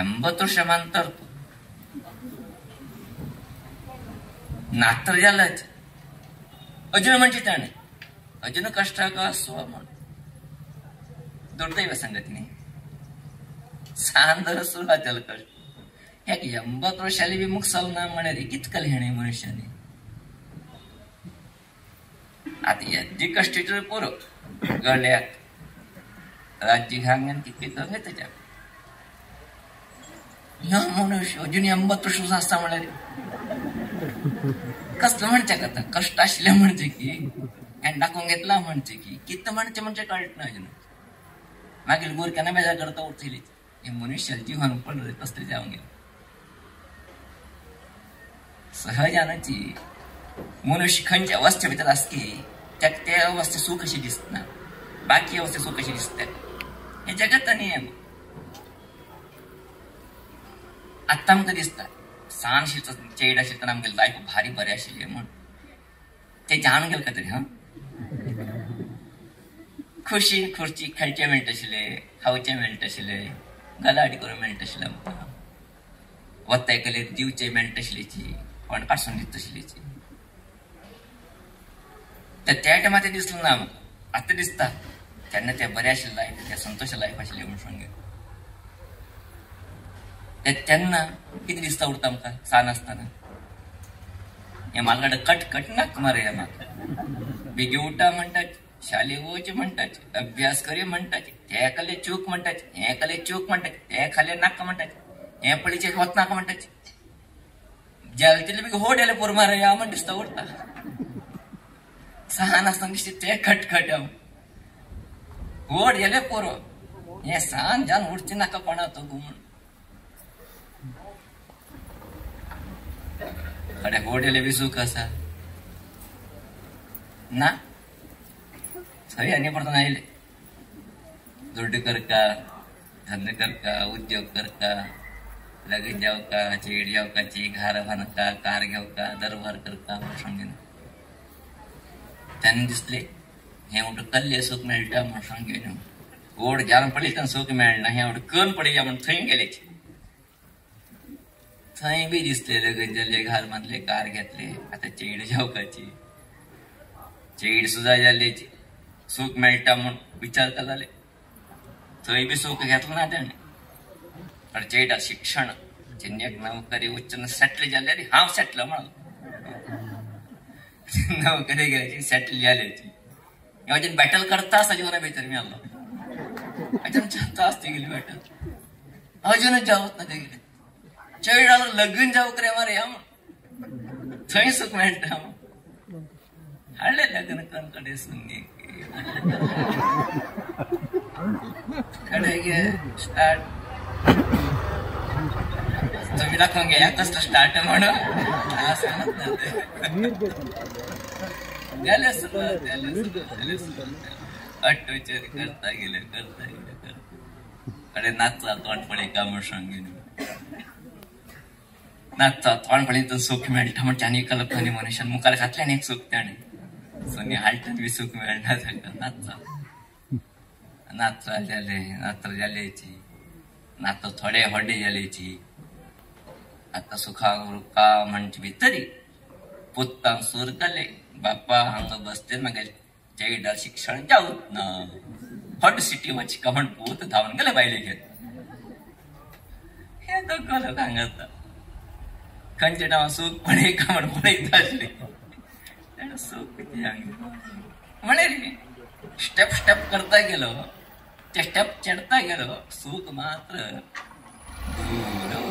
80 ವರ್ಷ ಮಂತರ್ತು नातर जालच अजून म्हणजे ताणे अजून कष्ट का स्व म्हण दुर्दैव संगतीने सांदर सुरुवात झालं कष्ट याक 80 ವರ್ಷಾಲಿ बी मुक्सल ना म्हणे कितकल हेणे मनुष्याने आता याची कष्टीचं पोर गळ्यात राज्य घांगण किती तर हे त्याच्या या मनुष्य अजून 80 ವರ್ಷ असता म्हणे कसलं म्हणते का कष्ट असले म्हणजे की आणि टाकून घेतला म्हणजे की किती म्हणजे कळत नाही अजून मागील गोरक्याना बेजार करता उठली हे मनुष्याला जीवन पडलं कसले जाऊन गेलं सहजानाची मनुष्य खंयच्या अवस्थे भितर असते त्या अवस्थे सुख कशी दिसत ना बाकी अवस्थे सुख कशी दिसते हे जगाचा नियम आता आमकां दिसता सान शिरता चेड आशिल्ल्यान आमगेली लायफ भारी बरें आशिल्लें म्हण ते जाणून गेलें खंय तरी हां खुशीन खुर्ची खेळचें मेळटा आशिल्लें खावचें मेळटा आशिल्लें गलाडी करूंक मेळटा आशिल्लें आमकां वताय गेले दिवचें मेळटा आशिल्लेची कोण काडून दिता आशिल्लेची त्या टायमार तें दिसलें ना आमकां आतां दिसता तेन्ना तें बरें आशिल्लें लायफ तें संतोश लायफ आशिल्लें म्हूण सांगलें तेन्ना कितें दिसता उरता आमकां सान आसतना हे म्हाका कट कट नाक मरे म्हाका बेगी उठा म्हणटात शाळेक वचचें म्हणटात अभ्यास करी म्हणटात हे खाले चूक म्हणटात हे खाले चूक म्हणटात हे खाले नाका म्हणटात हे पळीचे वच नाका म्हणटात जेल तितले बेगी होड येले पोर मारे या म्हण दिसता उरता सान आसतना दिसता ते खटखट होड येले पोर हे सान जावन उठचें नाका कोणा तो घुमून अरे होडेले बी सुख असा ना सही आनी पडता आयले दुड्ड करका धंदे करका उद्योग करका लगेच जावका चेड जावकाची घर बांदका कार घेवका दरबार करका सांगेन त्यांनी दिसले हे म्हणून कल्ले सुख मेळटा म्हण सांगेन गोड जावन पडले सुख मेळना हे म्हणून कन पडया म्हण थंय गेले थंय बी दिसले लगेच जाले घर बांधले कार घेतले आता चेड जावकाची चेड सुद्धा जाले सुख मेळटा म्हण विचार का जाले थंय बी सुख घेतलं ना त्याने पण चेडा शिक्षण चेन्नईक नोकरी उच्च सेटल जाले रे हांव सेटल म्हण नोकरी घ्यायची सेटल जाल्याची अजून बॅटल करता आसा जीवना भितर मी आलो अजून चलता आसती गेली बॅटल अजूनच जावत ना गेले चेडाला लग्न जावक रे मारे या थंय सुख मेळटा हाडले लग्न करून कडे सुन्नी कडे गे स्टार्ट तुम्ही दाखवून घ्या कसलं स्टार्ट म्हणून झाले अट्टोचेर करता गेले कडे नाचता तोंड पडे का म्हण सांगेन नाचता तोंड पडे तर सुख मेळटा म्हणजे आनी कल्पनी मनशान मुखार घातल्यान एक सुख त्याने सोनी हालटात बी सुख मेळना ताका नाचता जाले नात्र जालेची नातो थोडे होडे जालेची आता सुखा रुका म्हणजे भितरी पुत्तांक सूर केले बापा हांगा बसते मागेल चेडा शिक्षण जावत ना हॉट सिटी वच का म्हण पूत धांवन गेले बायले घेत हे दोघ लोक हांगा खंयचे नांव सूख पडे का म्हण पळयता आसले सूख म्हणे रे स्टेप स्टेप करता गेलो ते स्टेप चढता गेलो सूख मात्र दूर